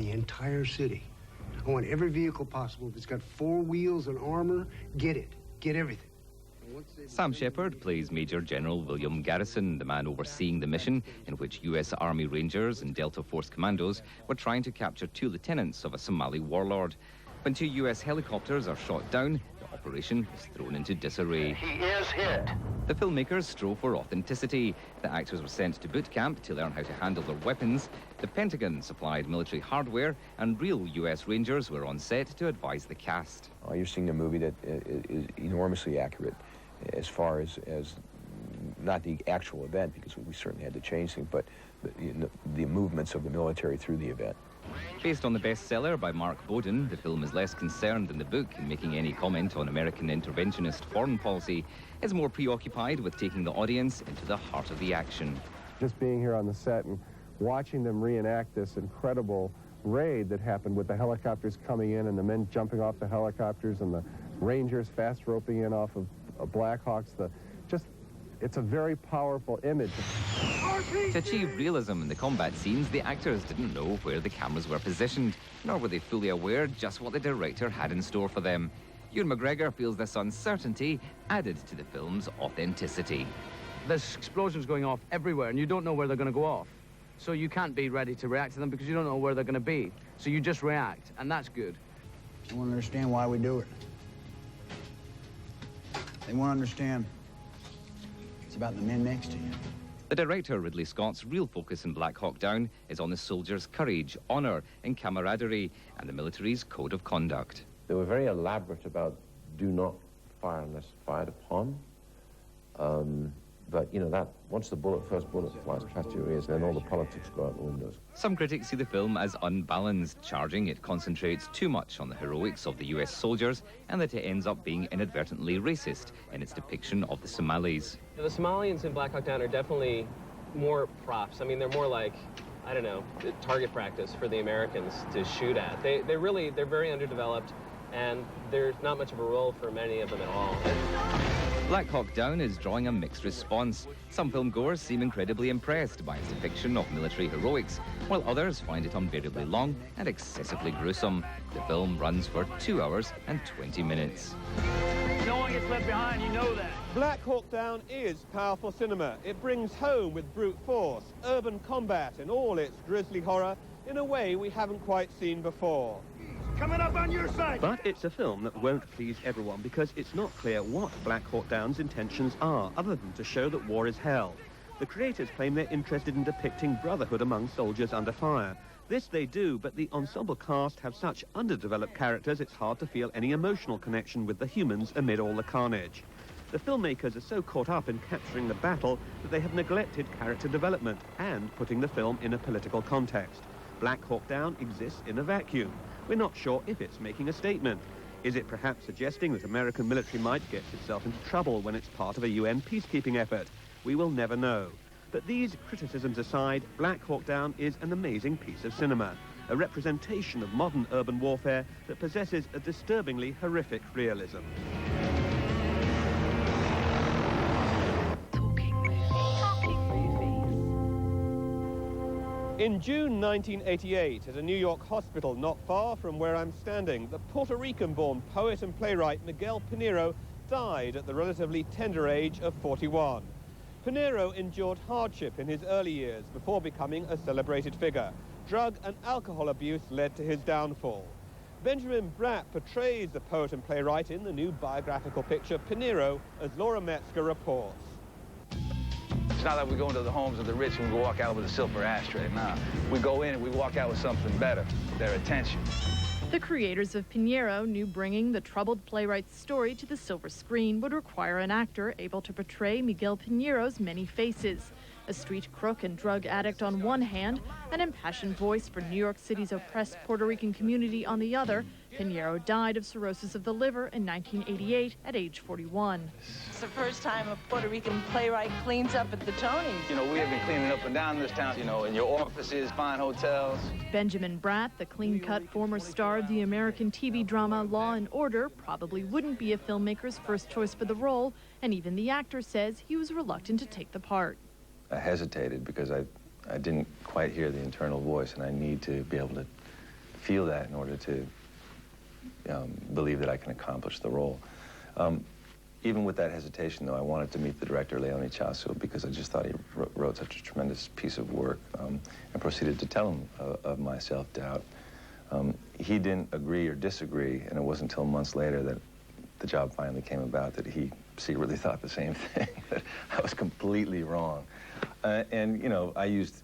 The entire city. I want every vehicle possible. If it's got 4 wheels and armor, get it. Get everything. Sam Shepard plays Major General William Garrison, the man overseeing the mission in which US Army Rangers and Delta Force commandos were trying to capture 2 lieutenants of a Somali warlord. When 2 US helicopters are shot down, the operation is thrown into disarray. He is hit. The filmmakers strove for authenticity. The actors were sent to boot camp to learn how to handle their weapons. The Pentagon supplied military hardware, and real US Rangers were on set to advise the cast. You're seeing a movie that is enormously accurate as far as not the actual event, because we certainly had to change things, but the movements of the military through the event. Based on the bestseller by Mark Bowden, the film is less concerned than the book in making any comment on American interventionist foreign policy. It's more preoccupied with taking the audience into the heart of the action. Just being here on the set and watching them reenact this incredible raid that happened with the helicopters coming in and the men jumping off the helicopters and the Rangers fast roping in off of Blackhawks, it's a very powerful image. To achieve realism in the combat scenes, the actors didn't know where the cameras were positioned, nor were they fully aware just what the director had in store for them. Ewan McGregor feels this uncertainty added to the film's authenticity. There's explosions going off everywhere, and you don't know where they're going to go off. So you can't be ready to react to them because you don't know where they're going to be. So you just react, and that's good. They won't understand why we do it. They won't understand. It's about the men next to you. The director, Ridley Scott's real focus in Black Hawk Down is on the soldiers' courage, honour and camaraderie, and the military's code of conduct. They were very elaborate about do not fire unless fired upon. But, you know, that once the first bullet flies past your ears, then all the politics go out the windows. Some critics see the film as unbalanced, charging it concentrates too much on the heroics of the US soldiers and that it ends up being inadvertently racist in its depiction of the Somalis. The Somalians in Black Hawk Down are definitely more props. I mean, they're more like, I don't know, target practice for the Americans to shoot at. They're very underdeveloped, and there's not much of a role for many of them at all. Black Hawk Down is drawing a mixed response. Some filmgoers seem incredibly impressed by its depiction of military heroics, while others find it unbearably long and excessively gruesome. The film runs for 2 hours and 20 minutes. No one gets left behind, you know that. Black Hawk Down is powerful cinema. It brings home with brute force, urban combat and all its grisly horror in a way we haven't quite seen before. Coming up on your side. But it's a film that won't please everyone because it's not clear what Black Hawk Down's intentions are, other than to show that war is hell. The creators claim they're interested in depicting brotherhood among soldiers under fire. This they do, but the ensemble cast have such underdeveloped characters it's hard to feel any emotional connection with the humans amid all the carnage. The filmmakers are so caught up in capturing the battle that they have neglected character development and putting the film in a political context. Black Hawk Down exists in a vacuum. We're not sure if it's making a statement. Is it perhaps suggesting that American military might get itself into trouble when it's part of a UN peacekeeping effort? We will never know. But these criticisms aside, Black Hawk Down is an amazing piece of cinema, a representation of modern urban warfare that possesses a disturbingly horrific realism. In June 1988, at a New York hospital not far from where I'm standing, the Puerto Rican-born poet and playwright Miguel Pinheiro died at the relatively tender age of 41. Pinheiro endured hardship in his early years before becoming a celebrated figure. Drug and alcohol abuse led to his downfall. Benjamin Bratt portrays the poet and playwright in the new biographical picture Pinheiro, as Laura Metzger reports. It's not like we go into the homes of the rich and we walk out with a silver ashtray. Nah, we go in and we walk out with something better, their attention. The creators of Pinheiro knew bringing the troubled playwright's story to the silver screen would require an actor able to portray Miguel Pinheiro's many faces. A street crook and drug addict on one hand, an impassioned voice for New York City's oppressed Puerto Rican community on the other, Pinheiro died of cirrhosis of the liver in 1988 at age 41. It's the first time a Puerto Rican playwright cleans up at the Tonys. You know, we have been cleaning up and down this town, you know, in your offices, fine hotels. Benjamin Bratt, the clean-cut former star of the American TV drama Law and Order, probably wouldn't be a filmmaker's first choice for the role, and even the actor says he was reluctant to take the part. I hesitated because I didn't quite hear the internal voice, and I need to be able to feel that in order to believe that I can accomplish the role. Even with that hesitation, though, I wanted to meet the director, Leone Chasso, because I just thought he wrote such a tremendous piece of work, and proceeded to tell him of my self-doubt. He didn't agree or disagree, and it wasn't until months later that the job finally came about that he secretly thought the same thing, that I was completely wrong. And, you know, I used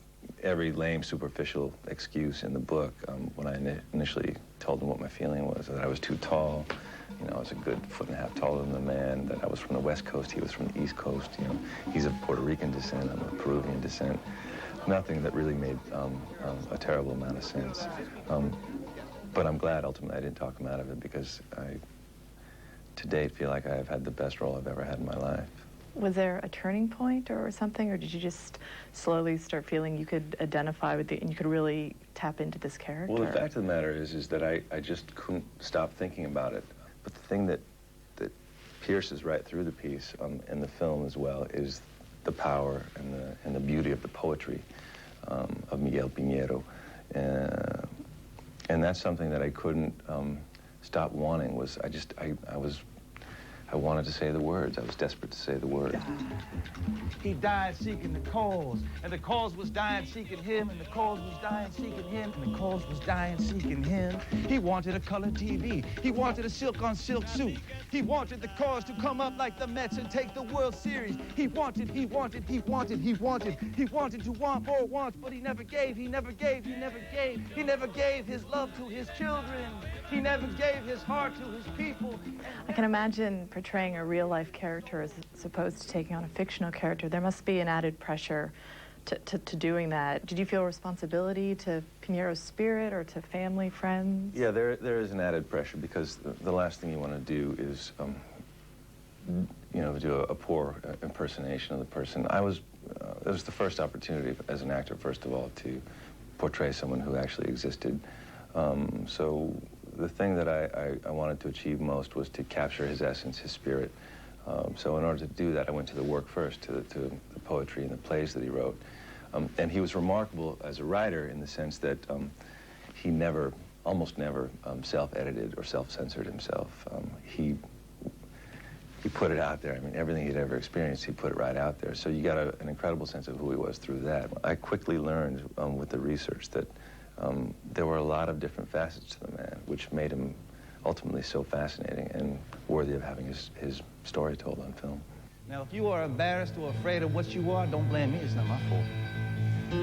every lame, superficial excuse in the book when I initially told him what my feeling was, that I was too tall. You know, I was a good 1.5 feet taller than the man, that I was from the West Coast, he was from the East Coast. You know, he's of Puerto Rican descent, I'm of Peruvian descent. Nothing that really made a terrible amount of sense. But I'm glad ultimately I didn't talk him out of it, because I, to date, feel like I have had the best role I've ever had in my life. Was there a turning point or something, or did you just slowly start feeling you could identify with it and you could really tap into this character? Well, the fact of the matter is that I just couldn't stop thinking about it. But the thing that pierces right through the piece in the film as well is the power and the beauty of the poetry of Miguel Piñero. And that's something that I couldn't stop wanting. I wanted to say the words. I was desperate to say the words. He died seeking the cause, and the cause was dying seeking him, and the cause was dying seeking him, and the cause was dying seeking him. He wanted a color TV. He wanted a silk-on-silk suit. He wanted the cause to come up like the Mets and take the World Series. He wanted to want more wants, but he never gave, he never gave, he never gave. He never gave his love to his children. He never gave his heart to his people. I can imagine portraying a real-life character as opposed to taking on a fictional character. There must be an added pressure to doing that. Did you feel responsibility to Piñero's spirit or to family, friends? Yeah, there is an added pressure, because the last thing you want to do is, you know, do a poor impersonation of the person. It was the first opportunity as an actor, first of all, to portray someone who actually existed. So the thing that I wanted to achieve most was to capture his essence, his spirit. So in order to do that, I went to the work first, to the poetry and the plays that he wrote. And he was remarkable as a writer in the sense that he almost never self-edited or self-censored himself. He put it out there. I mean, everything he'd ever experienced, he put it right out there. So you got an incredible sense of who he was through that. I quickly learned with the research that there were a lot of different facets to the man, which made him ultimately so fascinating and worthy of having his story told on film. Now, if you are embarrassed or afraid of what you are, don't blame me. It's not my fault.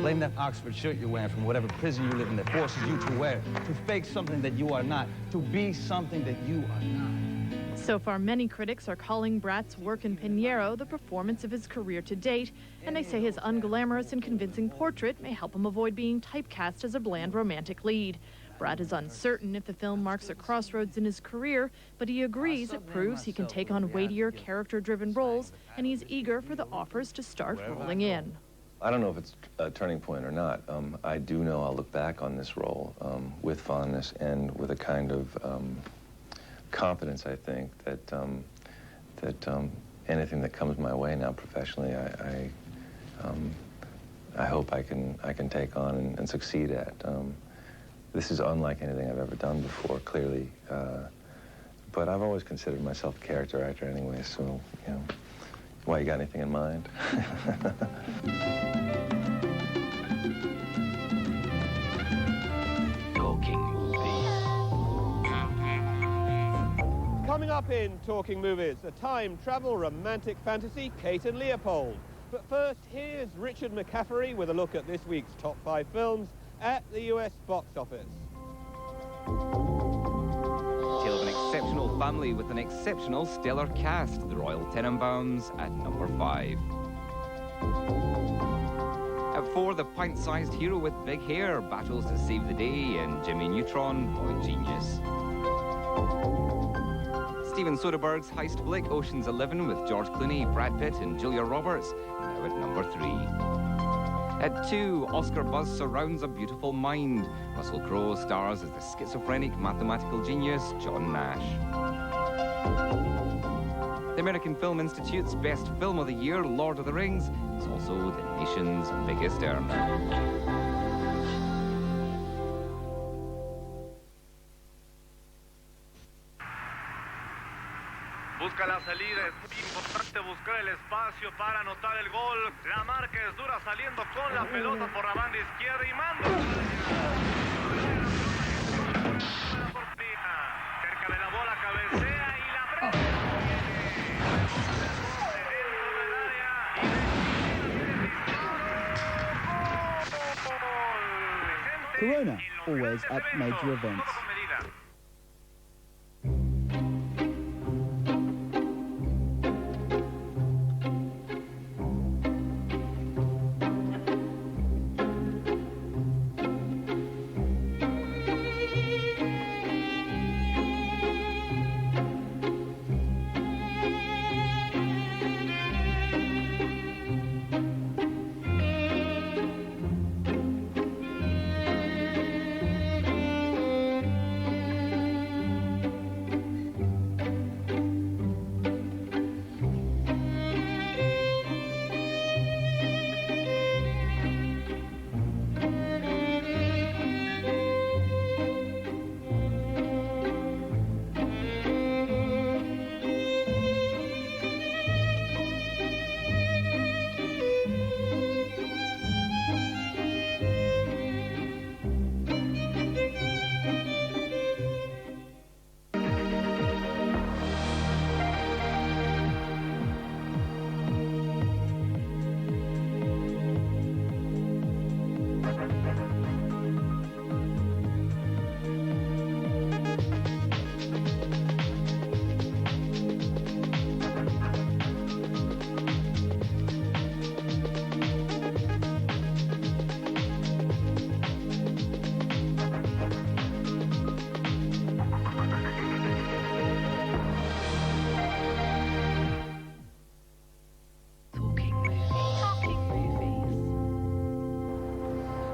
Blame that Oxford shirt you're wearing from whatever prison you live in that forces you to wear it, to fake something that you are not, to be something that you are not. So far, many critics are calling Bradt's work in Piñero the performance of his career to date, and they say his unglamorous and convincing portrait may help him avoid being typecast as a bland romantic lead. Bratt is uncertain if the film marks a crossroads in his career, but he agrees it proves he can take on weightier, character-driven roles, and he's eager for the offers to start rolling in. I don't know if it's a turning point or not. I do know I'll look back on this role with fondness and with a kind of confidence, I think, that anything that comes my way now professionally, I hope I can take on and succeed at. This is unlike anything I've ever done before, clearly. But I've always considered myself a character actor anyway, so, you know, why, you got anything in mind? Coming up in Talking Movies, a time travel romantic fantasy, Kate and Leopold. But first, here's Richard McCaffrey with a look at this week's top 5 films at the US box office. Tale of an exceptional family with an exceptional stellar cast, The Royal Tenenbaums at number 5. At 4, the pint-sized hero with big hair battles to save the day in Jimmy Neutron, Boy Genius. Steven Soderbergh's heist flick Ocean's 11 with George Clooney, Brad Pitt and Julia Roberts, now at number 3. At 2, Oscar buzz surrounds A Beautiful Mind. Russell Crowe stars as the schizophrenic mathematical genius John Nash. The American Film Institute's best film of the year, Lord of the Rings, is also the nation's biggest earner. Busca la salida, es muy importante buscar el espacio para anotar el gol. La marca es dura saliendo con la pelota por la banda izquierda y manda. Cerca de la bola, cabecea y la prende. Corona, always at major events.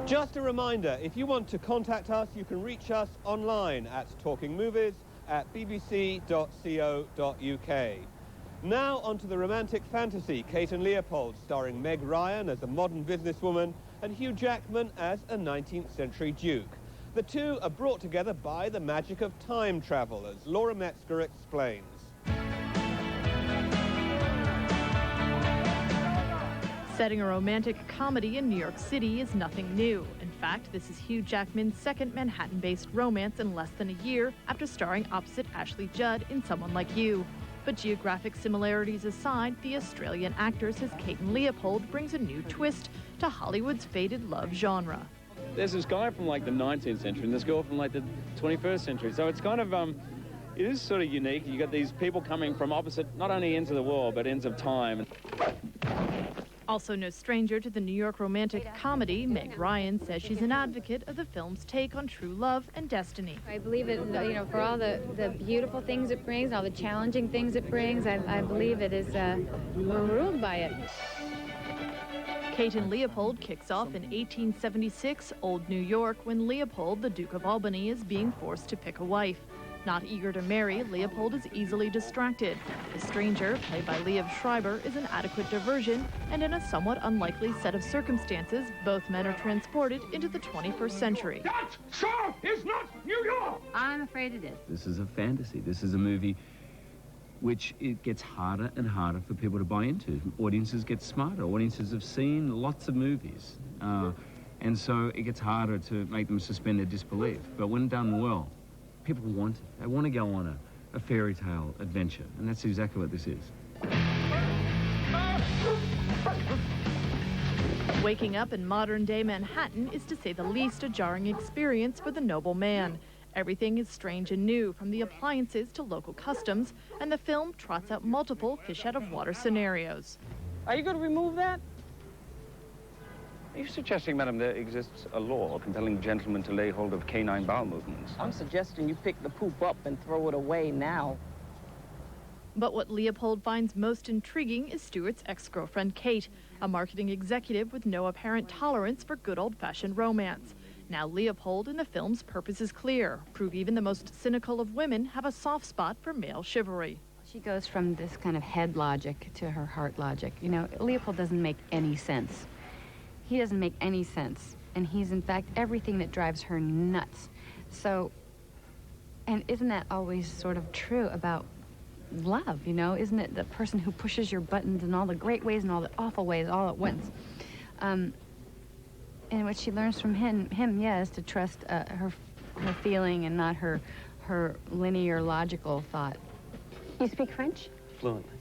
Just a reminder, if you want to contact us, you can reach us online at talkingmovies@bbc.co.uk. Now onto the romantic fantasy, Kate and Leopold, starring Meg Ryan as a modern businesswoman and Hugh Jackman as a 19th century duke. The two are brought together by the magic of time travel, as Laura Metzger explains. Setting a romantic comedy in New York City is nothing new. In fact, this is Hugh Jackman's second Manhattan-based romance in less than a year after starring opposite Ashley Judd in Someone Like You. But geographic similarities aside, the Australian actor says Kate and Leopold brings a new twist to Hollywood's faded love genre. There's this guy from like the 19th century and this girl from like the 21st century. So it's kind of, it is sort of unique. You got these people coming from opposite, not only ends of the world, but ends of time. Also no stranger to the New York romantic comedy, Meg Ryan says she's an advocate of the film's take on true love and destiny. I believe it, you know, for all the beautiful things it brings, all the challenging things it brings, I believe it is, we're ruled by it. Kate and Leopold kicks off in 1876, Old New York, when Leopold, the Duke of Albany, is being forced to pick a wife. Not eager to marry, Leopold is easily distracted. The stranger, played by Liev Schreiber, is an adequate diversion, and in a somewhat unlikely set of circumstances, both men are transported into the 21st century. That sure is not New York! I'm afraid it is. This is a fantasy. This is a movie which it gets harder and harder for people to buy into. Audiences get smarter. Audiences have seen lots of movies. And so it gets harder to make them suspend their disbelief. But when done well, people want it. They want to go on a fairy tale adventure, and that's exactly what this is. Waking up in modern-day Manhattan is, to say the least, a jarring experience for the noble man. Everything is strange and new, from the appliances to local customs, and the film trots out multiple fish-out-of-water scenarios. Are you going to remove that? Are you suggesting, madam, there exists a law compelling gentlemen to lay hold of canine bowel movements? I'm suggesting you pick the poop up and throw it away now. But what Leopold finds most intriguing is Stewart's ex-girlfriend, Kate, a marketing executive with no apparent tolerance for good old-fashioned romance. Now Leopold, in the film's purpose is clear: prove even the most cynical of women have a soft spot for male chivalry. She goes from this kind of head logic to her heart logic. You know, Leopold doesn't make any sense. He doesn't make any sense, and he's in fact everything that drives her nuts. So, and isn't that always sort of true about love, you know? Isn't it the person who pushes your buttons in all the great ways and all the awful ways all at once? And what she learns from him, yeah, is to trust her feeling and not her linear, logical thought. You speak French? Fluently.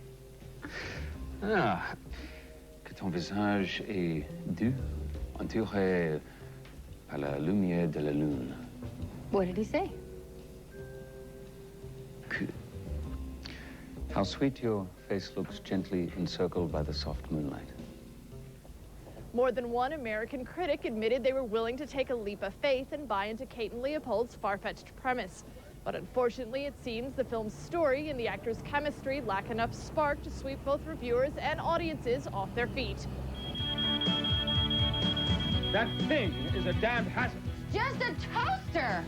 Ah, que ton visage est doux, entouré par la lumière de la lune. What did he say? How sweet your face looks, gently encircled by the soft moonlight. More than one American critic admitted they were willing to take a leap of faith and buy into Kate and Leopold's far-fetched premise. But unfortunately, it seems the film's story and the actors' chemistry lack enough spark to sweep both reviewers and audiences off their feet. That thing is a damned hazard. Just a toaster!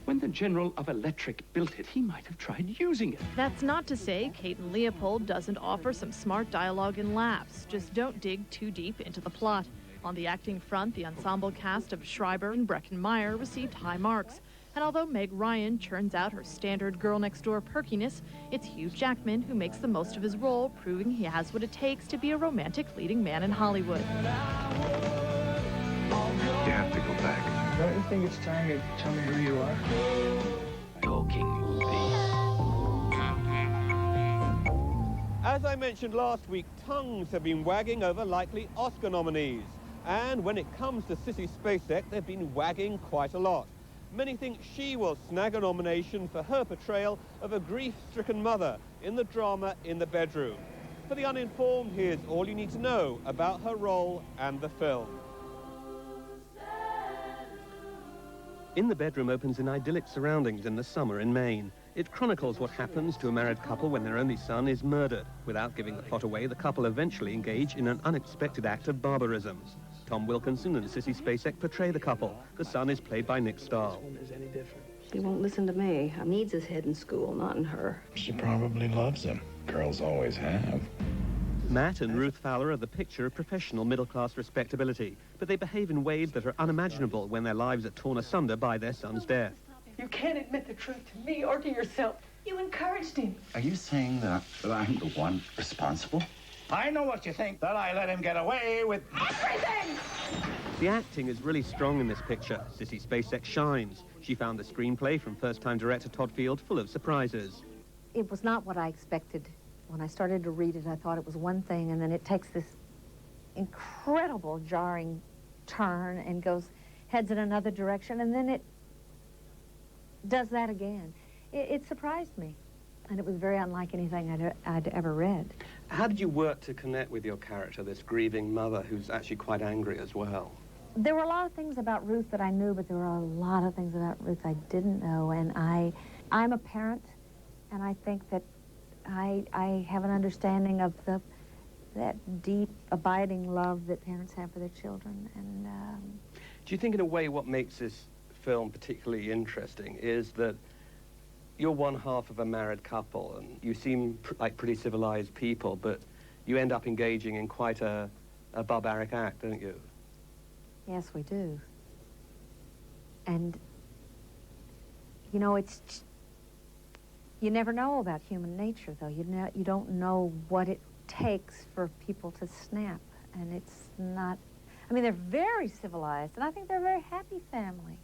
When the General of Electric built it, he might have tried using it. That's not to say Kate and Leopold doesn't offer some smart dialogue and laughs. Just don't dig too deep into the plot. On the acting front, the ensemble cast of Schreiber and Breckin Meyer received high marks. And although Meg Ryan churns out her standard girl-next-door perkiness, it's Hugh Jackman who makes the most of his role, proving he has what it takes to be a romantic leading man in Hollywood. You have to go back. Don't you think it's time you tell me who you are? Talking movies. As I mentioned last week, tongues have been wagging over likely Oscar nominees. And when it comes to Sissy Spacek, they've been wagging quite a lot. Many think she will snag a nomination for her portrayal of a grief-stricken mother in the drama In the Bedroom. For the uninformed, here's all you need to know about her role and the film. In the Bedroom opens in idyllic surroundings in the summer in Maine. It chronicles what happens to a married couple when their only son is murdered. Without giving the plot away, the couple eventually engage in an unexpected act of barbarism. Tom Wilkinson and Sissy Spacek portray the couple. The son is played by Nick Stahl. She won't listen to me. Needs his head in school, not in her. She probably loves him. Girls always have. Matt and Ruth Fowler are the picture of professional middle-class respectability, but they behave in ways that are unimaginable when their lives are torn asunder by their son's death. You can't admit the truth to me or to yourself. You encouraged him. Are you saying that I'm the one responsible? I know what you think, that I let him get away with everything! The acting is really strong in this picture. Sissy Spacek shines. She found the screenplay from first-time director Todd Field full of surprises. It was not what I expected. When I started to read it, I thought it was one thing, and then it takes this incredible jarring turn and heads in another direction, and then it does that again. It surprised me, and it was very unlike anything I'd ever read. How did you work to connect with your character, this grieving mother who's actually quite angry as well? There were a lot of things about Ruth that I knew, but there were a lot of things about Ruth I didn't know, and I'm a parent, and I think that I have an understanding of that deep, abiding love that parents have for their children. And do you think, in a way, what makes this film particularly interesting is that you're one half of a married couple, and you seem like pretty civilized people, but you end up engaging in quite a barbaric act, don't you? Yes, we do. And, you know, you never know about human nature, though. You don't know what it takes for people to snap, and it's not... I mean, they're very civilized, and I think they're a very happy family.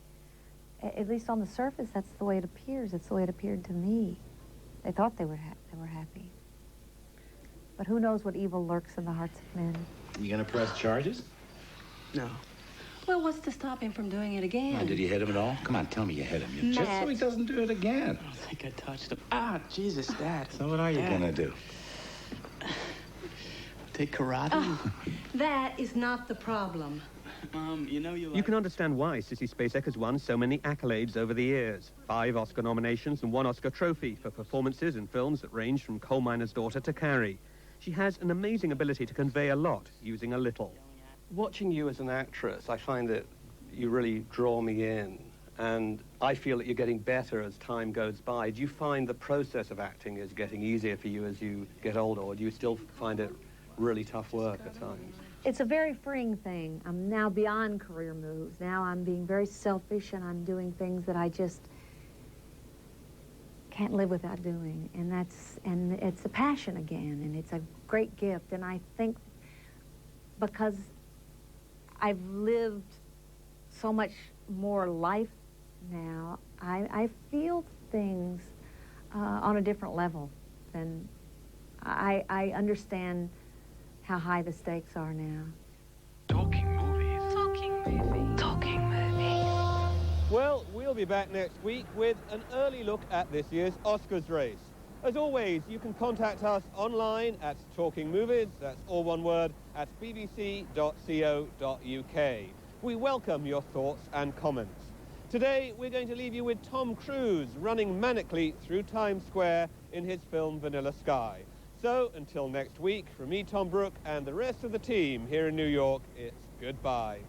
At least on the surface, that's the way it appears. That's the way it appeared to me. They thought they were happy. But who knows what evil lurks in the hearts of men. You gonna press charges? No. Well, what's to stop him from doing it again? Oh, did you hit him at all? Come on, tell me you hit him. Just so he doesn't do it again. I don't think I touched him. Ah, Jesus, Dad. So what are you gonna do? Take karate? Oh, that is not the problem. Mom, you know You can understand why Sissy Spacek has won so many accolades over the years. 5 Oscar nominations and 1 Oscar trophy for performances in films that range from Coal Miner's Daughter to Carrie. She has an amazing ability to convey a lot using a little. Watching you as an actress, I find that you really draw me in, and I feel that you're getting better as time goes by. Do you find the process of acting is getting easier for you as you get older, or do you still find it really tough work at times? It's a very freeing thing. I'm now beyond career moves. Now I'm being very selfish, and I'm doing things that I just can't live without doing. And it's a passion again, and it's a great gift. And I think because I've lived so much more life now, I feel things on a different level than I understand how high the stakes are now. Talking movies. Talking movie. Talking movie. Well, we'll be back next week with an early look at this year's Oscars race. As always, you can contact us online at Talking Movies, that's all one word, at bbc.co.uk. We welcome your thoughts and comments. Today, we're going to leave you with Tom Cruise running manically through Times Square in his film Vanilla Sky. So, until next week, from me, Tom Brooke, and the rest of the team here in New York, it's goodbye.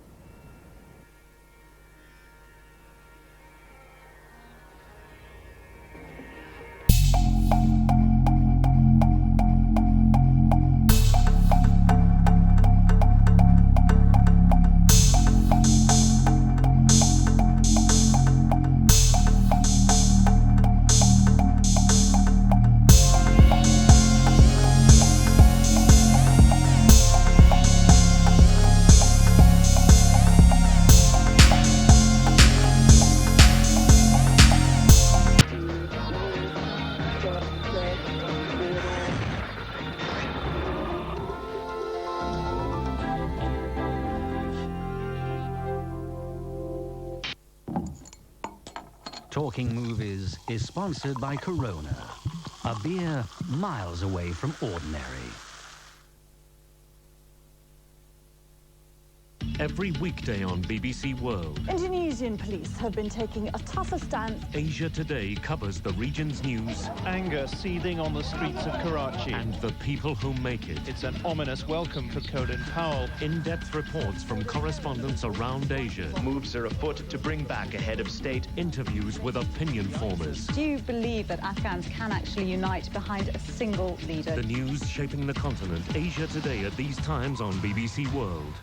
Talking Movies is sponsored by Corona, a beer miles away from ordinary. Every weekday on BBC World, Indonesian police have been taking a tougher stance. Asia Today covers the region's news. Anger seething on the streets of Karachi. And the people who make it. It's an ominous welcome for Colin Powell. In-depth reports from correspondents around Asia. Moves are afoot to bring back a head of state. Interviews with opinion formers. Do you believe that Afghans can actually unite behind a single leader? The news shaping the continent. Asia Today at these times on BBC World.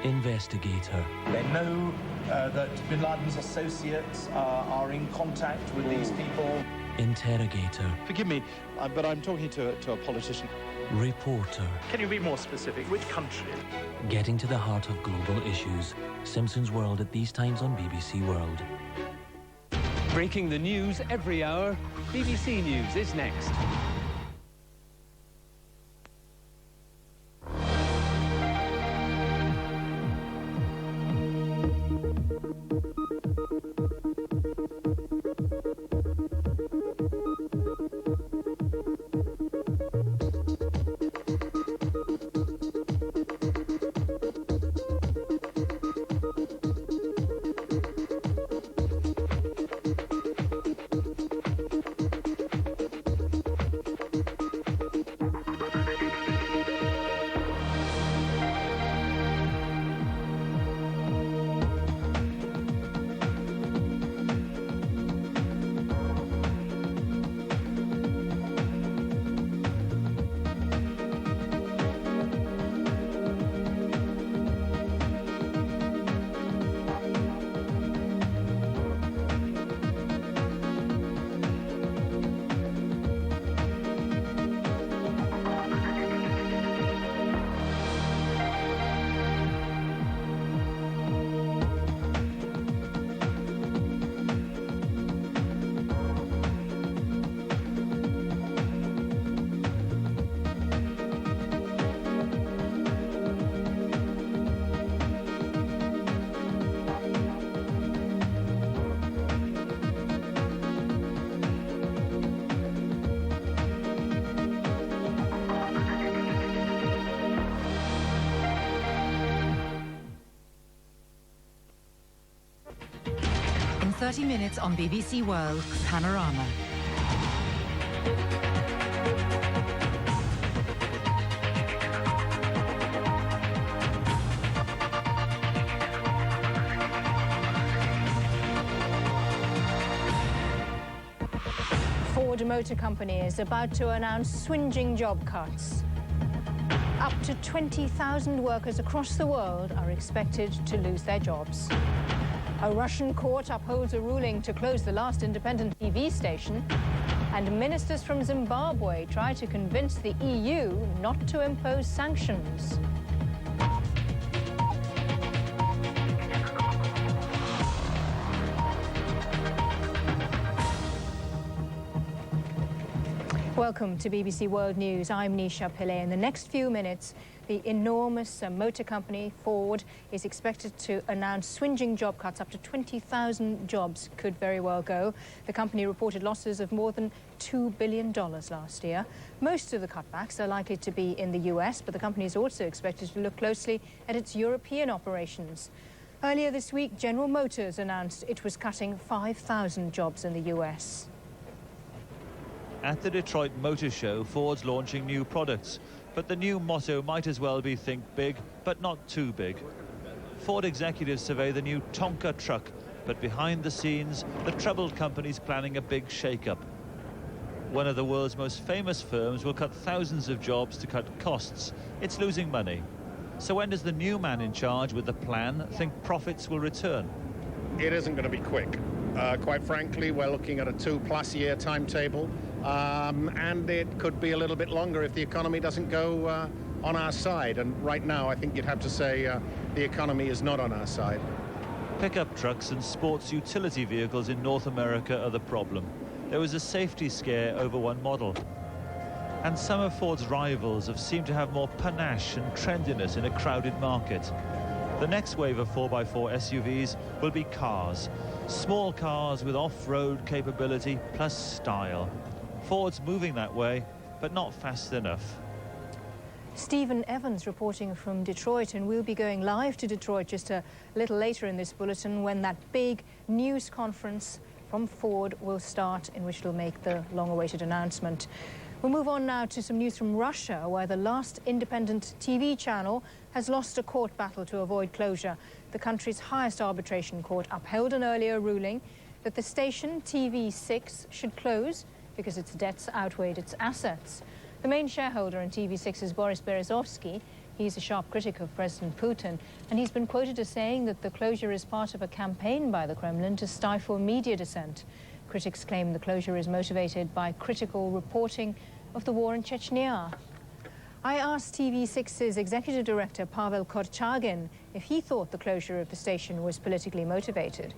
Investigator. They know that bin Laden's associates are in contact with these people. Interrogator. Forgive me, but I'm talking to a politician. Reporter. Can you be more specific? Which country? Getting to the heart of global issues. Simpsons World at these times on BBC World. Breaking the news every hour. BBC News is next. In 30 minutes on BBC World Panorama. Ford Motor Company is about to announce swingeing job cuts. Up to 20,000 workers across the world are expected to lose their jobs. A Russian court upholds a ruling to close the last independent TV station. And ministers from Zimbabwe try to convince the EU not to impose sanctions. Welcome to BBC World News. I'm Nisha Pillay. In the next few minutes, the enormous motor company Ford is expected to announce swingeing job cuts. Up to 20,000 jobs could very well go. The company reported losses of more than $2 billion last year. Most of the cutbacks are likely to be in the US, but the company is also expected to look closely at its European operations. Earlier this week, General Motors announced it was cutting 5,000 jobs in the US. At the Detroit Motor Show, Ford's launching new products. But the new motto might as well be think big, but not too big. Ford executives survey the new Tonka truck, but behind the scenes, the troubled company's planning a big shake-up. One of the world's most famous firms will cut thousands of jobs to cut costs. It's losing money. So when does the new man in charge with the plan think profits will return? It isn't going to be quick. Quite frankly, we're looking at a 2+ year timetable. And it could be a little bit longer if the economy doesn't go on our side. And right now, I think you'd have to say the economy is not on our side. Pickup trucks and sports utility vehicles in North America are the problem. There was a safety scare over one model. And some of Ford's rivals have seemed to have more panache and trendiness in a crowded market. The next wave of 4x4 SUVs will be cars. Small cars with off-road capability plus style. Ford's moving that way, but not fast enough. Stephen Evans reporting from Detroit, and we'll be going live to Detroit just a little later in this bulletin when that big news conference from Ford will start, in which it'll make the long-awaited announcement. We'll move on now to some news from Russia, where the last independent TV channel has lost a court battle to avoid closure. The country's highest arbitration court upheld an earlier ruling that the station TV6 should close because its debts outweighed its assets. The main shareholder in TV6 is Boris Berezovsky. He's a sharp critic of President Putin, and he's been quoted as saying that the closure is part of a campaign by the Kremlin to stifle media dissent. Critics claim the closure is motivated by critical reporting of the war in Chechnya. I asked TV6's executive director, Pavel Korchagin, if he thought the closure of the station was politically motivated.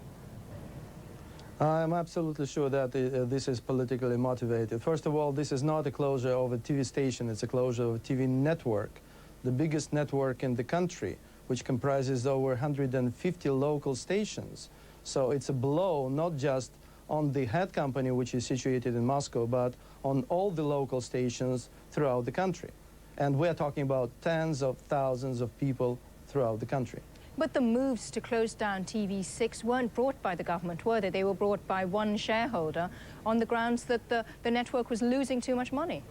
I'm absolutely sure that this is politically motivated. First of all, this is not a closure of a TV station, it's a closure of a TV network, the biggest network in the country, which comprises over 150 local stations. So it's a blow not just on the head company, which is situated in Moscow, but on all the local stations throughout the country. And we're talking about tens of thousands of people throughout the country. But the moves to close down TV6 weren't brought by the government, were they? They were brought by one shareholder on the grounds that the network was losing too much money.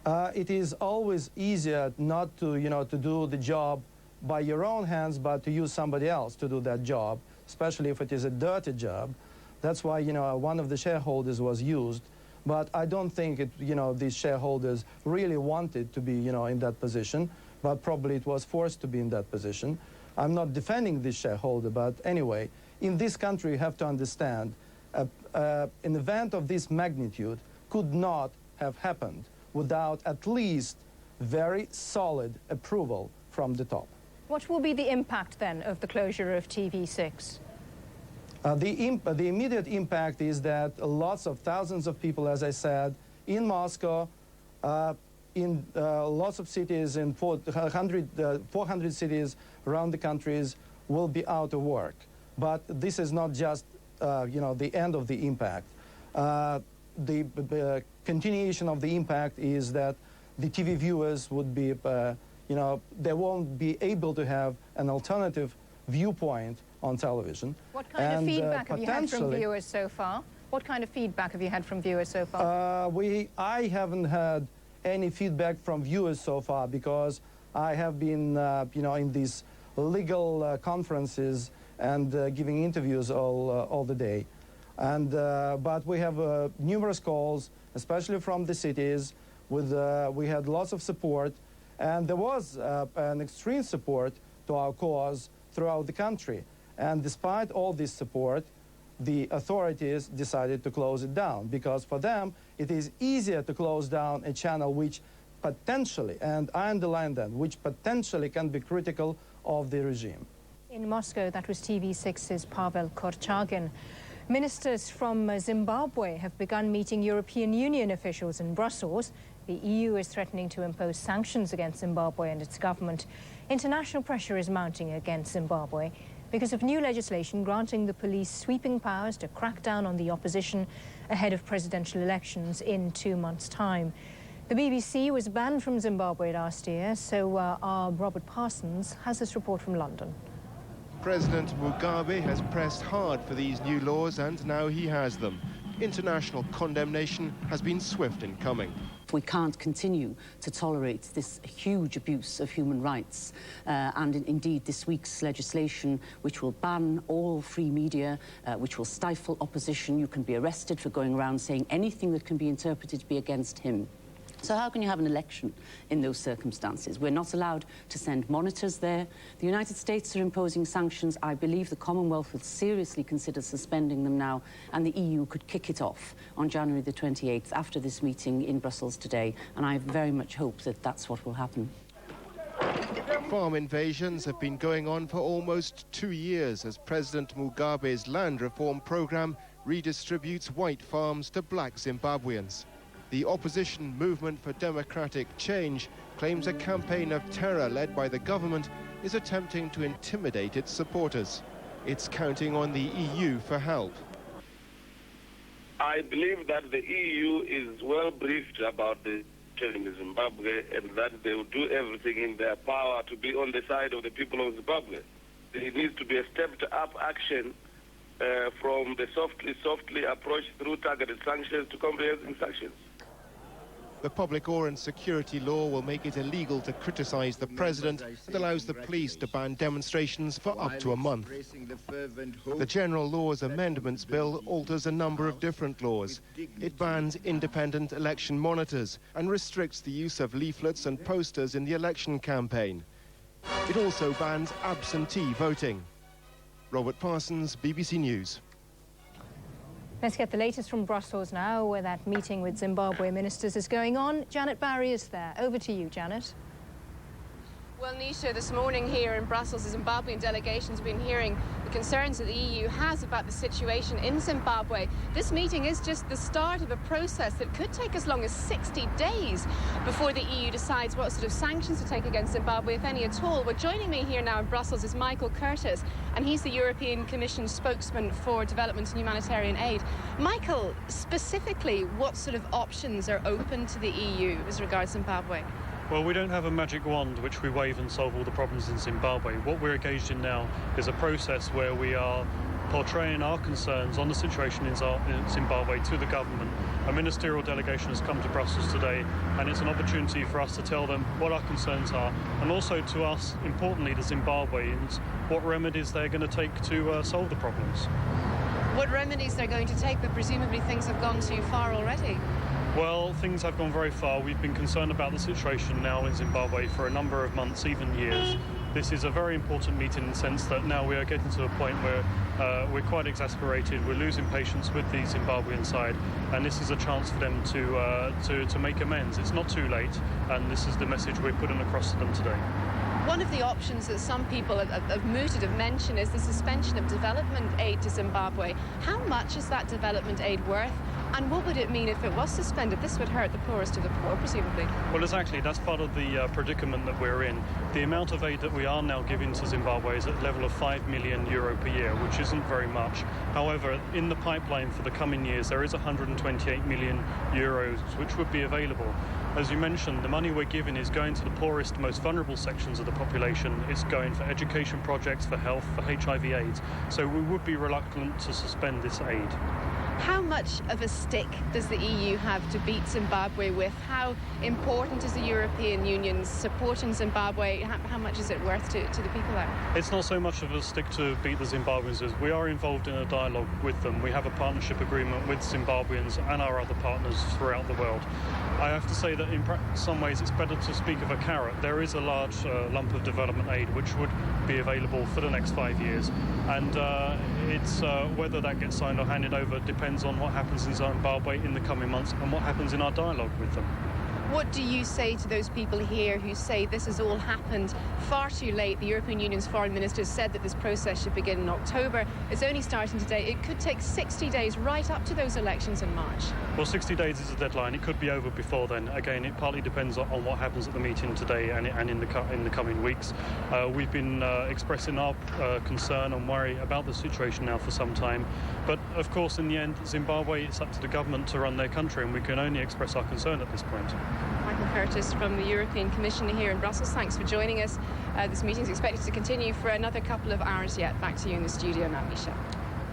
It is always easier not to, to do the job by your own hands, but to use somebody else to do that job, especially if it is a dirty job. That's why, one of the shareholders was used. But I don't think these shareholders really wanted to be, in that position. But probably it was forced to be in that position. I'm not defending this shareholder, but anyway, in this country you have to understand an event of this magnitude could not have happened without at least very solid approval from the top. What will be the impact then of the closure of TV6? The immediate impact is that lots of thousands of people, as I said, in Moscow, in lots of cities, in 400 cities around the countries will be out of work. But this is not just, the end of the impact. The continuation of the impact is that the TV viewers would be, they won't be able to have an alternative viewpoint on television. What kind of feedback have you had from viewers so far? What kind of feedback have you had from viewers so far? I haven't had any feedback from viewers so far because I have been, in these legal conferences and giving interviews all the day. And but we have numerous calls, especially from the cities. We had lots of support, and there was an extreme support to our cause throughout the country. And despite all this support, the authorities decided to close it down, because for them it is easier to close down a channel which potentially, and I underline that, which potentially can be critical of the regime. In Moscow, that was TV6's Pavel Korchagin. Ministers from Zimbabwe have begun meeting European Union officials in Brussels. The EU is threatening to impose sanctions against Zimbabwe and its government. International pressure is mounting against Zimbabwe because of new legislation granting the police sweeping powers to crack down on the opposition ahead of presidential elections in 2 months' time. The BBC was banned from Zimbabwe last year, so our Robert Parsons has this report from London. President Mugabe has pressed hard for these new laws, and now he has them. International condemnation has been swift in coming. We can't continue to tolerate this huge abuse of human rights, and indeed this week's legislation which will ban all free media, which will stifle opposition. You can be arrested for going around saying anything that can be interpreted to be against him. So how can you have an election in those circumstances? We're not allowed to send monitors there. The United States are imposing sanctions. I believe the Commonwealth will seriously consider suspending them now, and the EU could kick it off on January the 28th after this meeting in Brussels today, and I very much hope that that's what will happen. Farm invasions have been going on for almost 2 years as President Mugabe's land reform program redistributes white farms to black Zimbabweans. The opposition Movement for Democratic Change claims a campaign of terror led by the government is attempting to intimidate its supporters. It's counting on the EU for help. I believe that the EU is well briefed about the situation in Zimbabwe, and that they will do everything in their power to be on the side of the people of Zimbabwe. There needs to be a stepped-up action from the softly approach through targeted sanctions to comprehensive sanctions. The Public Order and Security Law will make it illegal to criticize the president and allows the police to ban demonstrations for up to a month. The General Laws Amendments Bill alters a number of different laws. It bans independent election monitors and restricts the use of leaflets and posters in the election campaign. It also bans absentee voting. Robert Parsons, BBC News. Let's get the latest from Brussels now, where that meeting with Zimbabwe ministers is going on. Janet Barry is there. Over to you, Janet. Well, Nisha, this morning here in Brussels, the Zimbabwean delegation's been hearing the concerns that the EU has about the situation in Zimbabwe. This meeting is just the start of a process that could take as long as 60 days before the EU decides what sort of sanctions to take against Zimbabwe, if any at all. Well, joining me here now in Brussels is Michael Curtis, and he's the European Commission spokesman for development and humanitarian aid. Michael, specifically, what sort of options are open to the EU as regards Zimbabwe? Well, we don't have a magic wand which we wave and solve all the problems in Zimbabwe. What we're engaged in now is a process where we are portraying our concerns on the situation in Zimbabwe to the government. A ministerial delegation has come to Brussels today, and it's an opportunity for us to tell them what our concerns are, and also to ask, importantly, the Zimbabweans, what remedies they're going to take to solve the problems. What remedies they're going to take, but presumably things have gone too far already? Well, things have gone very far. We've been concerned about the situation now in Zimbabwe for a number of months, even years. This is a very important meeting in the sense that now we are getting to a point where we're quite exasperated. We're losing patience with the Zimbabwean side, and this is a chance for them to make amends. It's not too late, and this is the message we're putting across to them today. One of the options that some people have mooted, have mentioned, is the suspension of development aid to Zimbabwe. How much is that development aid worth? And what would it mean if it was suspended? This would hurt the poorest of the poor, presumably. Well, exactly. That's part of the predicament that we're in. The amount of aid that we are now giving to Zimbabwe is at the level of €5 million per year, which isn't very much. However, in the pipeline for the coming years, there is €128 million, which would be available. As you mentioned, the money we're giving is going to the poorest, most vulnerable sections of the population. It's going for education projects, for health, for HIV/AIDS. So we would be reluctant to suspend this aid. How much of a stick does the EU have to beat Zimbabwe with? How important is the European Union supporting Zimbabwe? How much is it worth to the people there? It's not so much of a stick to beat the Zimbabweans as we are involved in a dialogue with them. We have a partnership agreement with Zimbabweans and our other partners throughout the world. I have to say that in some ways it's better to speak of a carrot. There is a large lump of development aid which would be available for the next 5 years. And it's whether that gets signed or handed over depends on what happens in Zimbabwe in the coming months and what happens in our dialogue with them. What do you say to those people here who say this has all happened far too late? The European Union's foreign ministers said that this process should begin in October. It's only starting today. It could take 60 days right up to those elections in March. Well, 60 days is the deadline. It could be over before then. Again, it partly depends on what happens at the meeting today and in the coming weeks. We've been expressing our concern and worry about the situation now for some time. But, of course, in the end, Zimbabwe, it's up to the government to run their country, and we can only express our concern at this point. Michael Curtis from the European Commission here in Brussels. Thanks for joining us. This meeting is expected to continue for another couple of hours yet. Back to you in the studio now, Misha.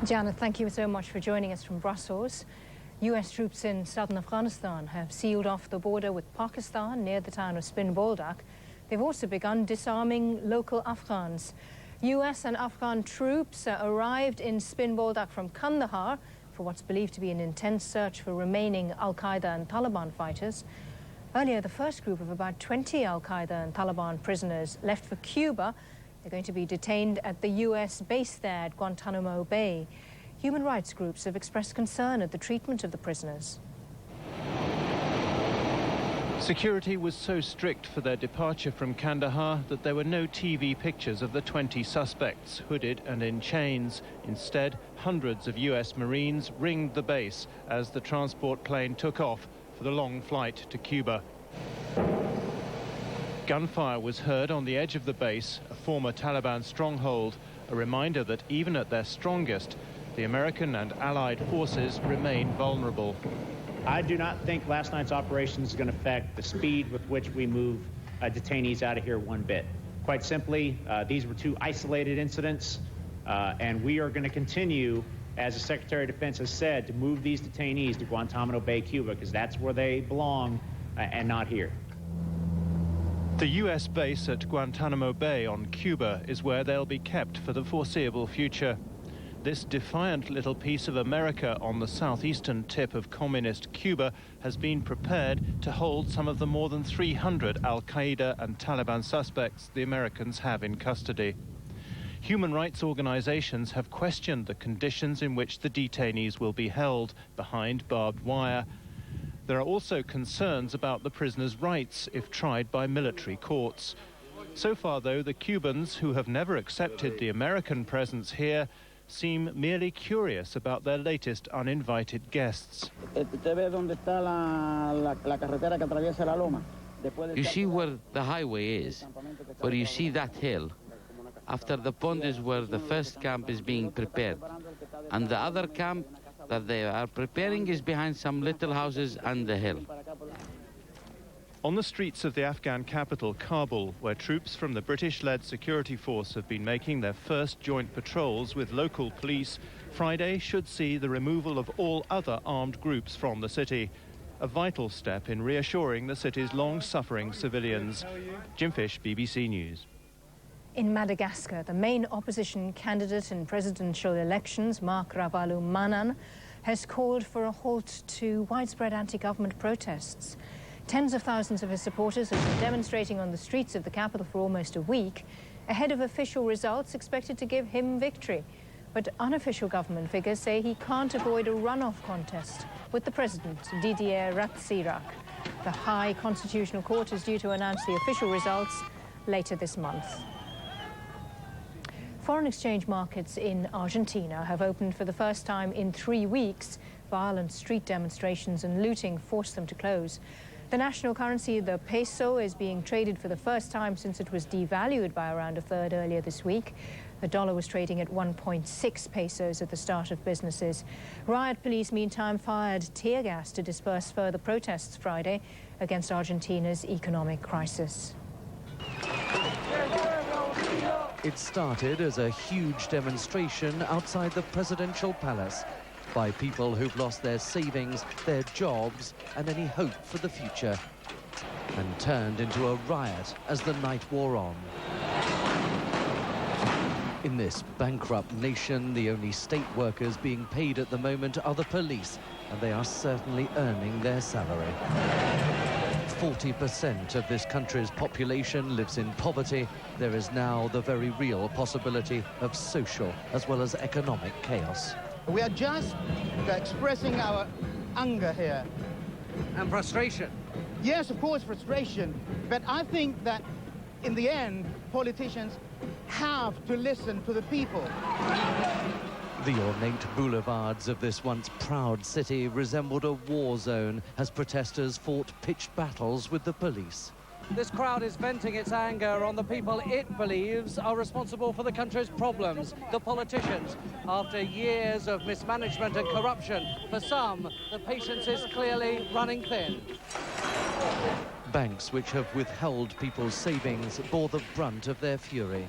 Janet, thank you so much for joining us from Brussels. US troops in southern Afghanistan have sealed off the border with Pakistan near the town of Spin Boldak. They've also begun disarming local Afghans. US and Afghan troops arrived in Spin Boldak from Kandahar for what's believed to be an intense search for remaining Al-Qaeda and Taliban fighters. Earlier, the first group of about 20 Al-Qaeda and Taliban prisoners left for Cuba. They're going to be detained at the US base there at Guantanamo Bay. Human rights groups have expressed concern at the treatment of the prisoners. Security was so strict for their departure from Kandahar that there were no TV pictures of the 20 suspects, hooded and in chains. Instead, hundreds of US Marines ringed the base as the transport plane took off for the long flight to Cuba. Gunfire was heard on the edge of the base, a former Taliban stronghold, a reminder that even at their strongest, the American and Allied forces remain vulnerable. I do not think last night's operation is going to affect the speed with which we move detainees out of here one bit. Quite simply, these were two isolated incidents, and we are going to continue, as the Secretary of Defense has said, to move these detainees to Guantanamo Bay, Cuba, because that's where they belong and not here. The US base at Guantanamo Bay on Cuba is where they'll be kept for the foreseeable future. This defiant little piece of America on the southeastern tip of communist Cuba has been prepared to hold some of the more than 300 Al-Qaeda and Taliban suspects the Americans have in custody. Human rights organizations have questioned the conditions in which the detainees will be held behind barbed wire. There are also concerns about the prisoners' rights if tried by military courts. So far, though, the Cubans, who have never accepted the American presence here, seem merely curious about their latest uninvited guests. You see where the highway is, where you see that hill. After the pond is where the first camp is being prepared. And the other camp that they are preparing is behind some little houses and the hill. On the streets of the Afghan capital, Kabul, where troops from the British-led security force have been making their first joint patrols with local police, Friday should see the removal of all other armed groups from the city, a vital step in reassuring the city's long-suffering civilians. Jim Fish, BBC News. In Madagascar, the main opposition candidate in presidential elections, Marc Ravalomanana, has called for a halt to widespread anti-government protests. Tens of thousands of his supporters have been demonstrating on the streets of the capital for almost a week, ahead of official results expected to give him victory. But unofficial government figures say he can't avoid a runoff contest with the president, Didier Ratsirac. The High Constitutional Court is due to announce the official results later this month. Foreign exchange markets in Argentina have opened for the first time in 3 weeks. Violent street demonstrations and looting forced them to close. The national currency, the peso, is being traded for the first time since it was devalued by around a third earlier this week. The dollar was trading at 1.6 pesos at the start of businesses. Riot police, meantime, fired tear gas to disperse further protests Friday against Argentina's economic crisis. It started as a huge demonstration outside the presidential palace by people who've lost their savings, their jobs, and any hope for the future, and turned into a riot as the night wore on. In this bankrupt nation, the only state workers being paid at the moment are the police, and they are certainly earning their salary. 40% of this country's population lives in poverty, there is now the very real possibility of social as well as economic chaos. We are just expressing our anger here. And frustration. Yes, of course, frustration. But I think that in the end, politicians have to listen to the people. The ornate boulevards of this once proud city resembled a war zone as protesters fought pitched battles with the police. This crowd is venting its anger on the people it believes are responsible for the country's problems, the politicians. After years of mismanagement and corruption, for some, the patience is clearly running thin. Banks which have withheld people's savings bore the brunt of their fury.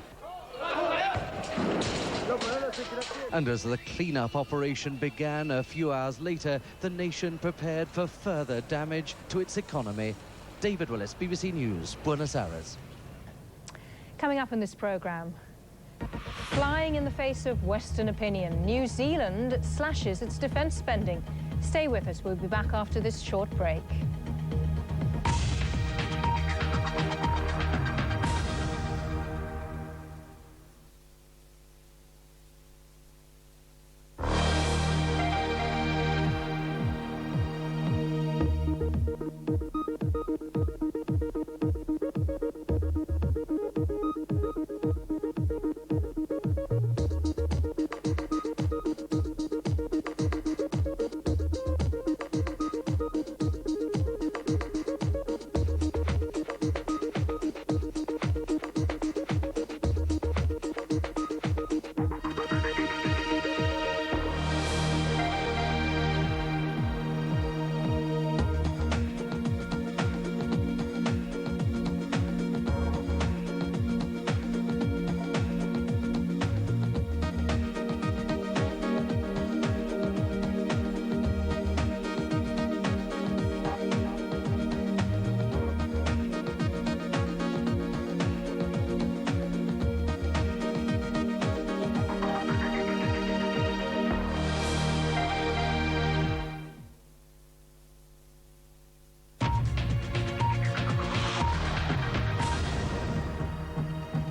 And as the clean-up operation began a few hours later, the nation prepared for further damage to its economy. David Willis, BBC News, Buenos Aires. Coming up in this programme, flying in the face of Western opinion, New Zealand slashes its defence spending. Stay with us, we'll be back after this short break.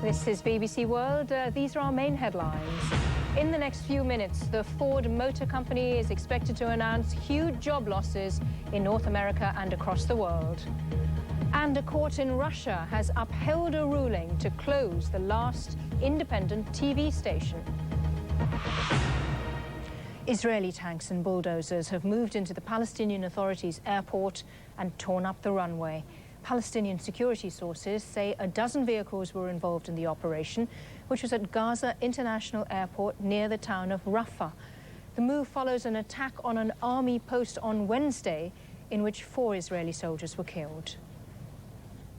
This is BBC World. These are our main headlines. In the next few minutes, the Ford Motor Company is expected to announce huge job losses in North America and across the world. And a court in Russia has upheld a ruling to close the last independent TV station. Israeli tanks and bulldozers have moved into the Palestinian Authority's airport and torn up the runway. Palestinian security sources say a dozen vehicles were involved in the operation, which was at Gaza International Airport near the town of Rafah. The move follows an attack on an army post on Wednesday in which 4 Israeli soldiers were killed.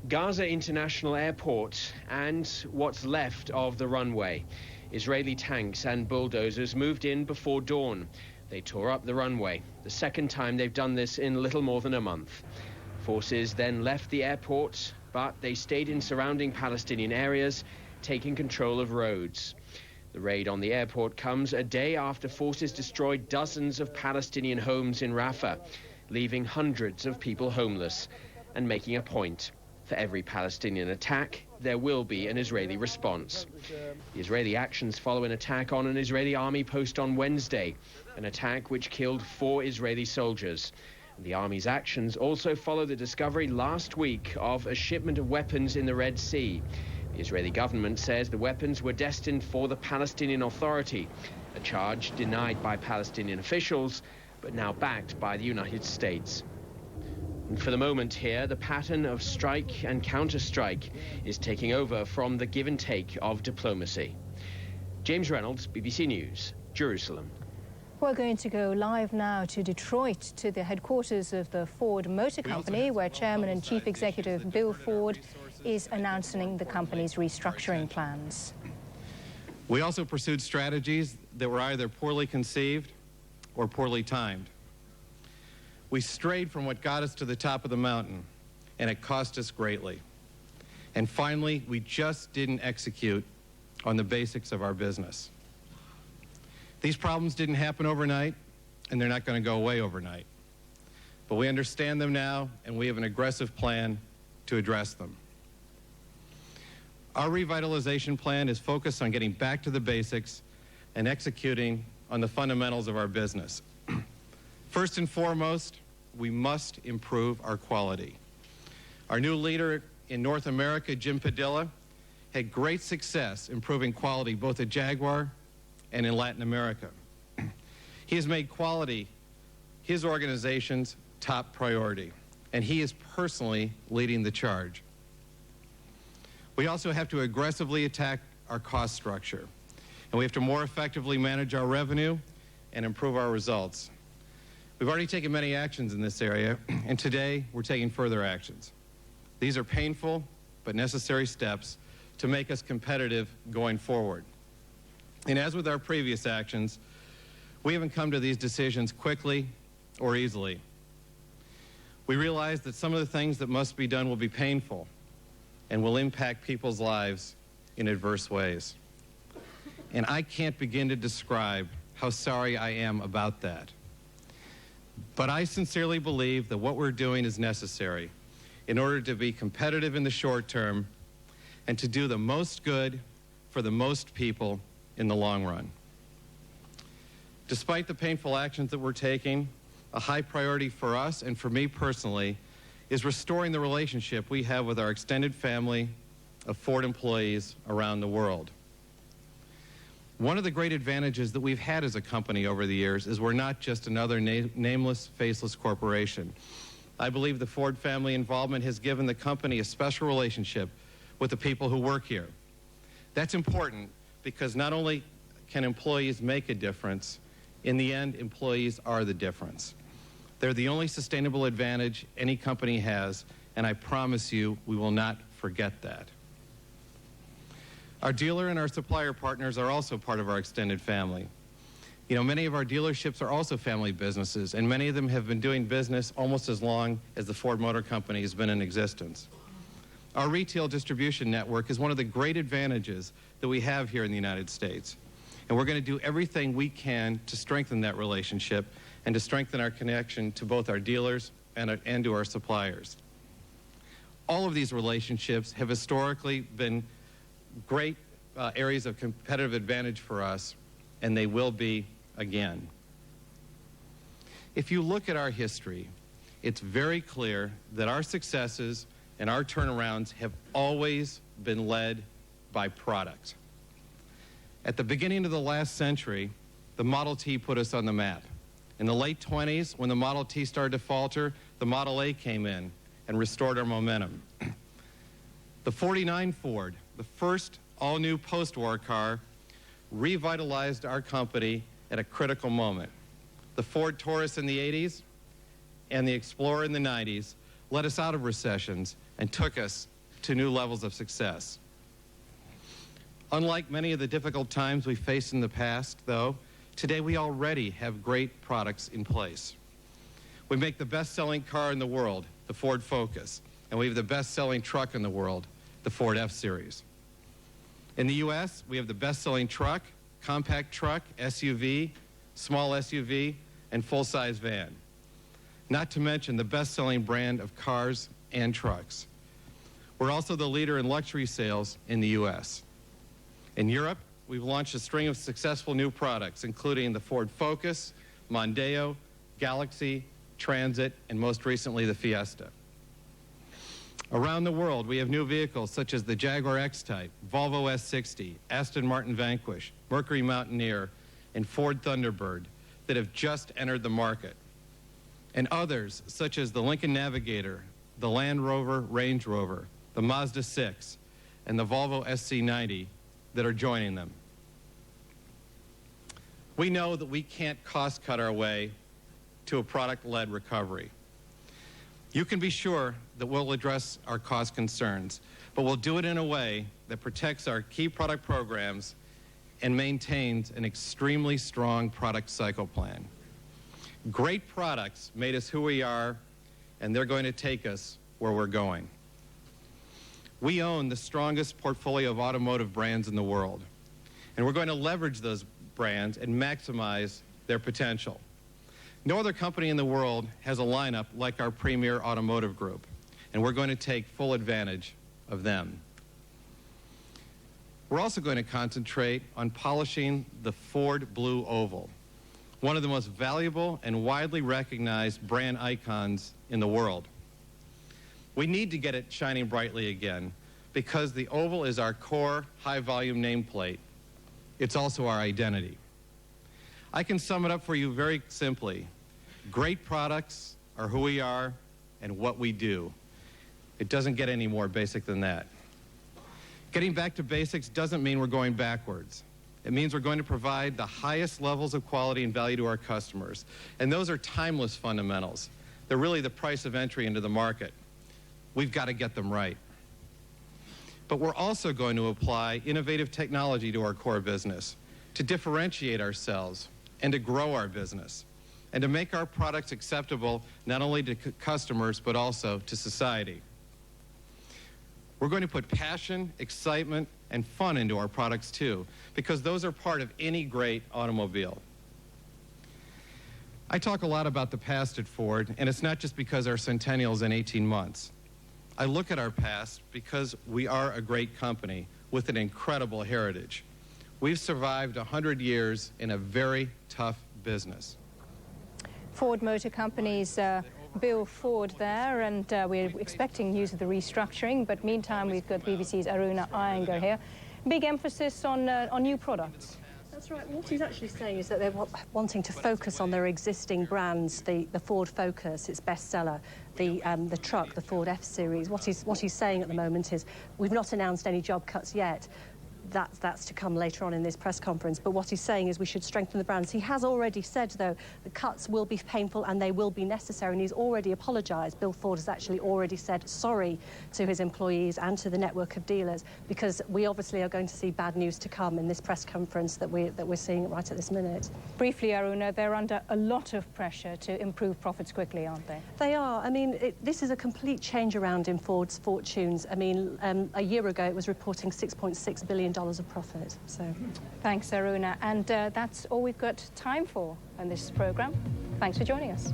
Gaza International Airport and what's left of the runway. Israeli tanks and bulldozers moved in before dawn. They tore up the runway, the second time they've done this in little more than a month. Forces then left the airport, but they stayed in surrounding Palestinian areas, taking control of roads. The raid on the airport comes a day after forces destroyed dozens of Palestinian homes in Rafah, leaving hundreds of people homeless, and making a point. For every Palestinian attack, there will be an Israeli response. The Israeli actions follow an attack on an Israeli army post on Wednesday, an attack which killed 4 Israeli soldiers. The army's actions also follow the discovery last week of a shipment of weapons in the Red Sea. The Israeli government says the weapons were destined for the Palestinian Authority, a charge denied by Palestinian officials, but now backed by the United States. And for the moment here, the pattern of strike and counter-strike is taking over from the give and take of diplomacy. James Reynolds, BBC News, Jerusalem. We're going to go live now to Detroit, to the headquarters of the Ford Motor Company, where Chairman and Chief Executive Bill Ford is announcing the company's restructuring plans. We also pursued strategies that were either poorly conceived or poorly timed. We strayed from what got us to the top of the mountain, and it cost us greatly. And finally, we just didn't execute on the basics of our business. These problems didn't happen overnight, and they're not going to go away overnight. but we understand them now, and we have an aggressive plan to address them. Our revitalization plan is focused on getting back to the basics and executing on the fundamentals of our business. First and foremost, we must improve our quality. Our new leader in North America, Jim Padilla, had great success improving quality both at Jaguar and in Latin America. He has made quality his organization's top priority, and he is personally leading the charge. We also have to aggressively attack our cost structure, and we have to more effectively manage our revenue and improve our results. We've already taken many actions in this area, and today we're taking further actions. These are painful but necessary steps to make us competitive going forward. And as with our previous actions, we haven't come to these decisions quickly or easily. We realize that some of the things that must be done will be painful and will impact people's lives in adverse ways. And I can't begin to describe how sorry I am about that. But I sincerely believe that what we're doing is necessary in order to be competitive in the short term and to do the most good for the most people in the long run. Despite the painful actions that we're taking, a high priority for us and for me personally is restoring the relationship we have with our extended family of Ford employees around the world. One of the great advantages that we've had as a company over the years is we're not just another nameless, faceless corporation. I believe the Ford family involvement has given the company a special relationship with the people who work here. That's important because not only can employees make a difference, in the end, employees are the difference. They're the only sustainable advantage any company has, and I promise you we will not forget that. Our dealer and our supplier partners are also part of our extended family. You know, many of our dealerships are also family businesses, and many of them have been doing business almost as long as the Ford Motor Company has been in existence. Our retail distribution network is one of the great advantages that we have here in the United States, and we're going to do everything we can to strengthen that relationship and to strengthen our connection to both our dealers and to our suppliers. All of these relationships have historically been great areas of competitive advantage for us, and they will be again. If you look at our history, it's very clear that our successes and our turnarounds have always been led by product. At the beginning of the last century, the Model T put us on the map. In the late 20s, when the Model T started to falter, the Model A came in and restored our momentum. The 49 Ford, the first all-new post-war car, revitalized our company at a critical moment. The Ford Taurus in the 80s and the Explorer in the 90s led us out of recessions and took us to new levels of success. Unlike many of the difficult times we faced in the past, though, today we already have great products in place. We make the best-selling car in the world, the Ford Focus, and we have the best-selling truck in the world, the Ford F-Series. In the U.S., we have the best-selling truck, compact truck, SUV, small SUV, and full-size van. Not to mention the best-selling brand of cars and trucks. We're also the leader in luxury sales in the U.S. In Europe, we've launched a string of successful new products, including the Ford Focus, Mondeo, Galaxy, Transit, and most recently the Fiesta. Around the world, we have new vehicles such as the Jaguar X-Type, Volvo S60, Aston Martin Vanquish, Mercury Mountaineer, and Ford Thunderbird that have just entered the market. And others such as the Lincoln Navigator, the Land Rover Range Rover, the Mazda 6, and the Volvo SC90 that are joining them. We know that we can't cost-cut our way to a product-led recovery. You can be sure that we'll address our cost concerns, but we'll do it in a way that protects our key product programs and maintains an extremely strong product cycle plan. Great products made us who we are, and they're going to take us where we're going. We own the strongest portfolio of automotive brands in the world, and we're going to leverage those brands and maximize their potential. No other company in the world has a lineup like our premier automotive group, and we're going to take full advantage of them. We're also going to concentrate on polishing the Ford Blue Oval, one of the most valuable and widely recognized brand icons in the world. We need to get it shining brightly again because the Oval is our core high-volume nameplate. It's also our identity. I can sum it up for you very simply. Great products are who we are and what we do. It doesn't get any more basic than that. Getting back to basics doesn't mean we're going backwards. It means we're going to provide the highest levels of quality and value to our customers. And those are timeless fundamentals. They're really the price of entry into the market. We've got to get them right. But we're also going to apply innovative technology to our core business, to differentiate ourselves and to grow our business, and to make our products acceptable not only to customers but also to society. We're going to put passion, excitement, and fun into our products too, because those are part of any great automobile. I talk a lot about the past at Ford, and it's not just because our centennial's in 18 months. I look at our past because we are a great company with an incredible heritage. We've survived 100 years in a very tough business. Ford Motor Company's Bill Ford there, and we're expecting news of the restructuring, but meantime we've got BBC's Aruna Iyengar here. Big emphasis on new products. That's right. What he's actually saying is that they're wanting to focus on their existing brands, the Ford Focus, its bestseller, the truck, the Ford F-Series. What he's saying at the moment is we've not announced any job cuts yet. That's to come later on in this press conference. But what he's saying is we should strengthen the brands. He has already said, though, the cuts will be painful and they will be necessary, and he's already apologised. Bill Ford has actually already said sorry to his employees and to the network of dealers, because we obviously are going to see bad news to come in this press conference that we're seeing right at this minute. Briefly, Aruna, they're under a lot of pressure to improve profits quickly, aren't they? They are. I mean, this is a complete change around in Ford's fortunes. I mean, a year ago it was reporting $6.6 billion of profit. So, thanks, Aruna, and that's all we've got time for in this program. Thanks for joining us.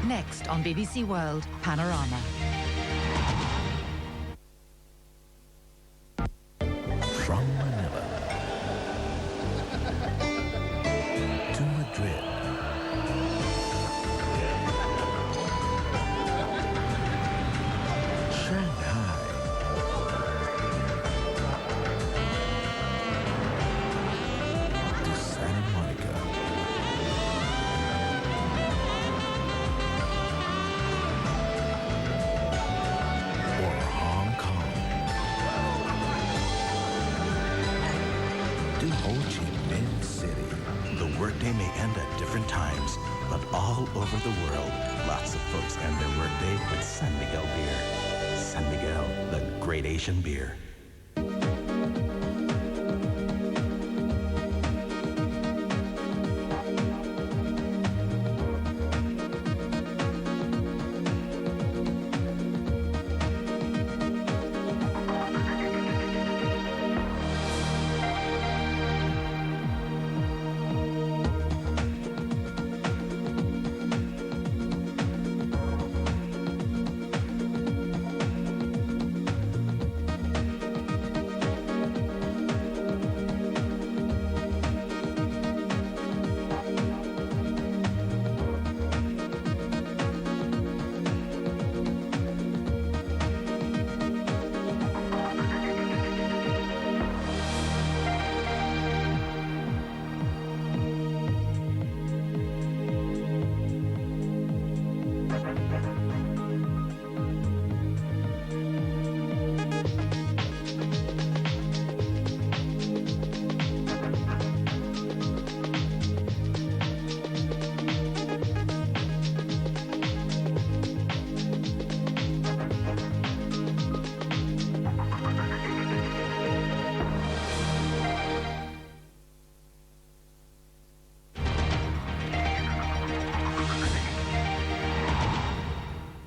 Next on BBC World Panorama. From Manila to Madrid, Shanghai, to Santa Monica, or Hong Kong, to Ho Chi Minh City. The workday may end at different times, but all over the world, lots of folks end their workday with San Miguel beer. San Miguel, the great Asian beer.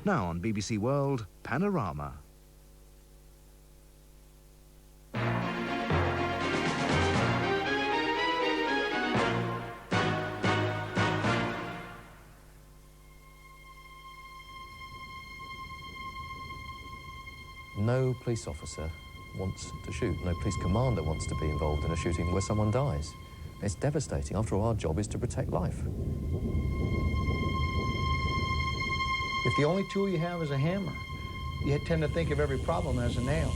Now on BBC World Panorama. No police officer wants to shoot. No police commander wants to be involved in a shooting where someone dies. It's devastating. After all, our job is to protect life. If the only tool you have is a hammer, you tend to think of every problem as a nail.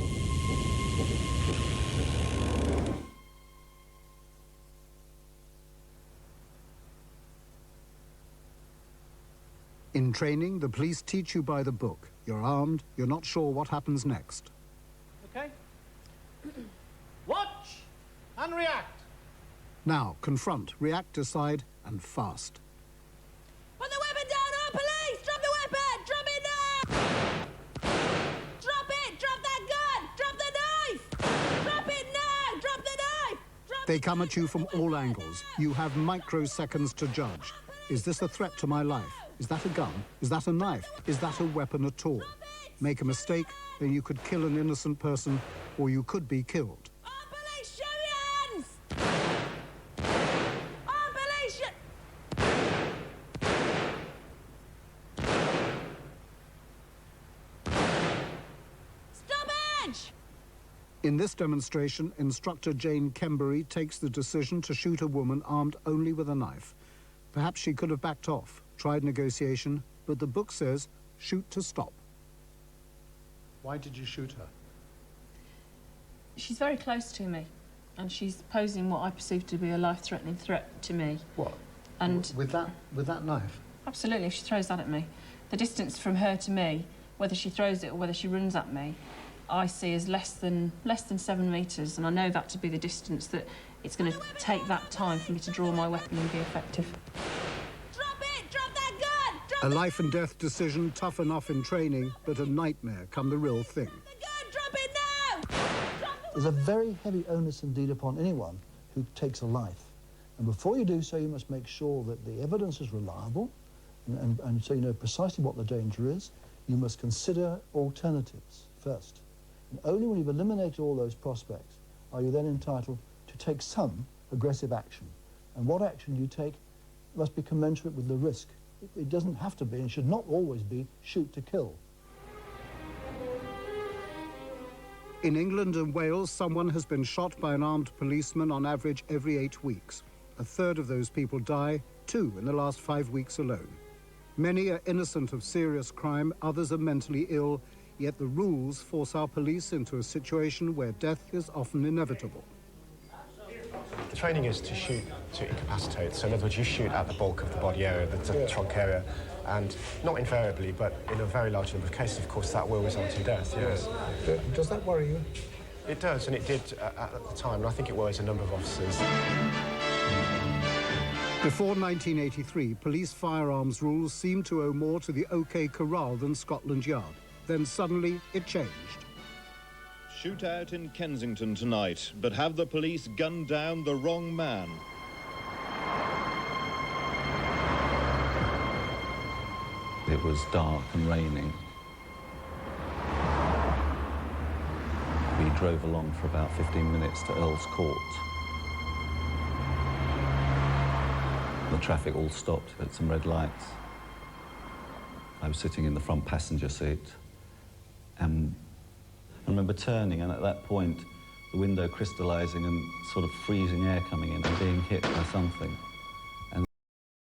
In training, the police teach you by the book. You're armed, you're not sure what happens next. Okay? Watch and react. Now, confront, react, decide, and fast. Put the weapon down, all police! Drop the weapon! Drop it now! Drop it! Drop that gun! Drop the knife! Drop it now! Drop the knife! They come at you from all angles. You have microseconds to judge. Is this a threat to my life? Is that a gun? Is that a knife? Is that a weapon at all? Make a mistake, then you could kill an innocent person, or you could be killed. All police, show your hands! All police, stop edge! In this demonstration, instructor Jane Kembury takes the decision to shoot a woman armed only with a knife. Perhaps she could have backed off, tried negotiation, but the book says, shoot to stop. Why did you shoot her? She's very close to me, and she's posing what I perceive to be a life-threatening threat to me. What? And with that knife? Absolutely, if she throws that at me. The distance from her to me, whether she throws it or whether she runs at me, I see as less than 7 metres, and I know that to be the distance that it's going to take that time for me to draw my weapon and be effective. Drop it! Drop that gun! Drop A life and death decision tough enough in training, but a nightmare come the real thing. the gun! Drop it now! There's a very heavy onus indeed upon anyone who takes a life. And before you do so, you must make sure that the evidence is reliable, and so you know precisely what the danger is. You must consider alternatives first. And only when you've eliminated all those prospects are you then entitled to take some aggressive action. And what action you take must be commensurate with the risk. It doesn't have to be, and should not always be, shoot to kill. In England and Wales, someone has been shot by an armed policeman on average every 8 weeks. A third of those people die, 2 in the last 5 weeks alone. Many are innocent of serious crime, others are mentally ill, yet the rules force our police into a situation where death is often inevitable. The training is to shoot to incapacitate. So in other words, you shoot at the bulk of the body area, the trunk area, and not invariably, but in a very large number of cases, of course, that will result in death, yes. Does that worry you? It does, and it did at the time, and I think it worries a number of officers. Before 1983, police firearms rules seemed to owe more to the OK Corral than Scotland Yard. Then suddenly, it changed. Shootout in Kensington tonight, but have the police gunned down the wrong man? It was dark and raining. We drove along for about 15 minutes to Earl's Court. The traffic all stopped at some red lights. I was sitting in the front passenger seat, and I remember turning, and at that point, the window crystallising and sort of freezing air coming in and being hit by something.